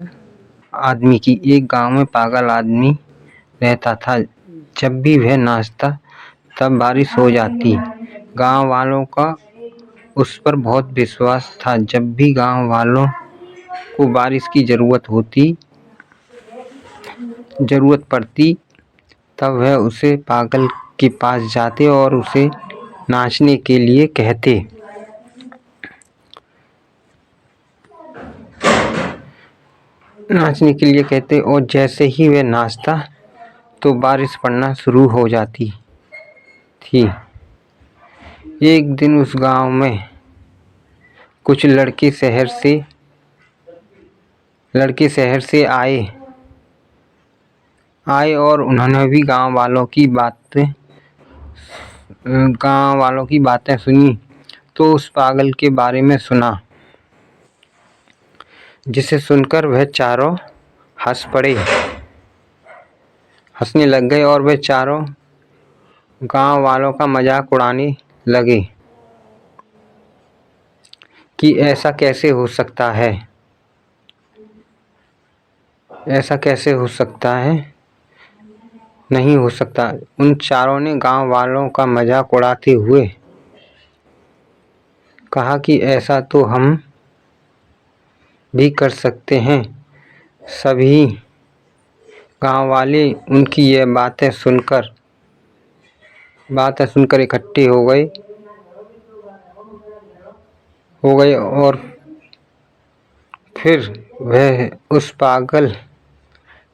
आदमी की। एक गांव में पागल आदमी रहता था। जब भी वह नाचता तब बारिश हो जाती। गांव वालों का उस पर बहुत विश्वास था। जब भी गांव वालों को बारिश की जरूरत पड़ती तब वह उसे पागल के पास जाते और उसे नाचने के लिए कहते और जैसे ही वह नाचता तो बारिश पड़ना शुरू हो जाती थी। एक दिन उस गांव में कुछ लड़के शहर से आए और उन्होंने भी गांव वालों की बातें सुनी तो उस पागल के बारे में सुना, जिसे सुनकर वह चारों हंसने लग गए और वह चारों गांव वालों का मजाक उड़ाने लगे कि ऐसा कैसे हो सकता है, नहीं हो सकता। उन चारों ने गांव वालों का मजाक उड़ाते हुए कहा कि ऐसा तो हम भी कर सकते हैं। सभी गांव वाले उनकी यह बातें सुनकर इकट्ठे हो गए और फिर वह उस पागल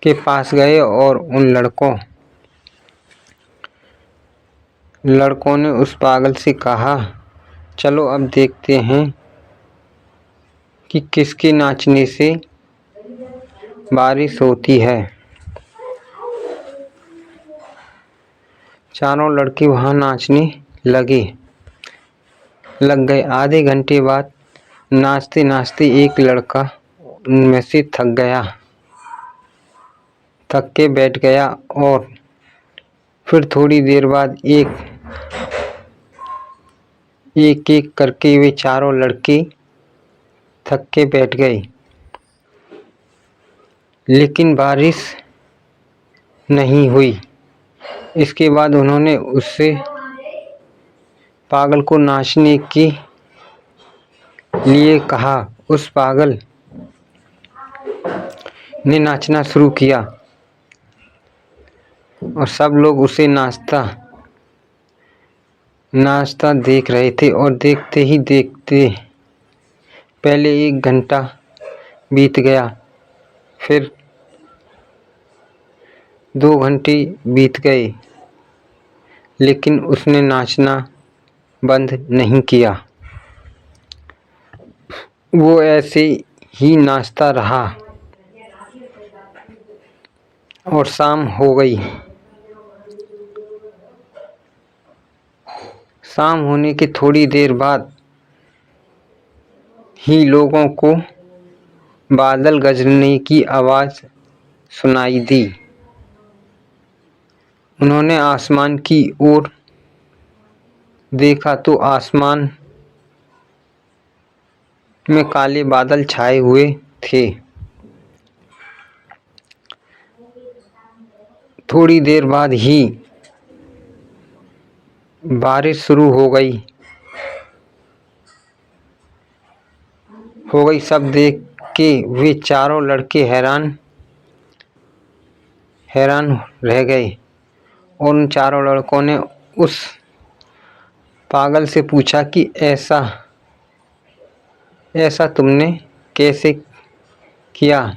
के पास गए और उन लड़कों ने उस पागल से कहा, चलो अब देखते हैं कि किसके नाचने से बारिश होती है। चारों लड़के वहां नाचने लग गए। आधे घंटे बाद नाचते नाचते एक लड़का उनमें से थक के बैठ गया और फिर थोड़ी देर बाद एक एक करके वे चारों लड़के थक के बैठ गए, लेकिन बारिश नहीं हुई। इसके बाद उन्होंने उससे पागल को नाचने के लिए कहा। उस पागल ने नाचना शुरू किया और सब लोग उसे नाचता देख रहे थे और देखते ही देखते पहले 1 घंटा बीत गया, फिर 2 घंटे बीत गए, लेकिन उसने नाचना बंद नहीं किया। वो ऐसे ही नाचता रहा और शाम हो गई। शाम होने के थोड़ी देर बाद ही लोगों को बादल गरजने की आवाज सुनाई दी। उन्होंने आसमान की ओर देखा तो आसमान में काले बादल छाए हुए थे। थोड़ी देर बाद ही बारिश शुरू हो गई। सब देख के वे चारों लड़के हैरान रह गए और उन चारों लड़कों ने उस पागल से पूछा कि ऐसा तुमने कैसे किया?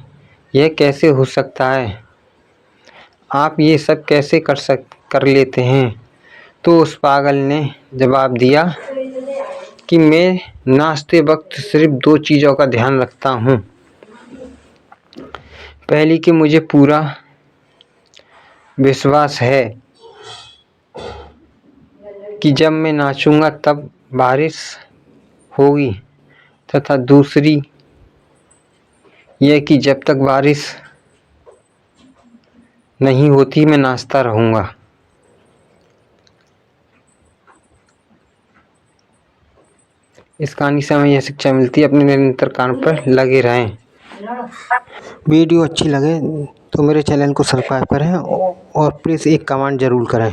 यह कैसे हो सकता है? आप ये सब कैसे कर लेते हैं? तो उस पागल ने जवाब दिया कि मैं नाचते वक्त सिर्फ 2 चीज़ों का ध्यान रखता हूँ। पहली कि मुझे पूरा विश्वास है कि जब मैं नाचूंगा तब बारिश होगी, तथा दूसरी यह कि जब तक बारिश नहीं होती मैं नाचता रहूँगा। इस कहानी से हमें यह शिक्षा मिलती है, अपने निरंतर काम पर लगे रहें। वीडियो अच्छी लगे तो मेरे चैनल को सब्सक्राइब करें और प्लीज़ एक कमेंट ज़रूर करें।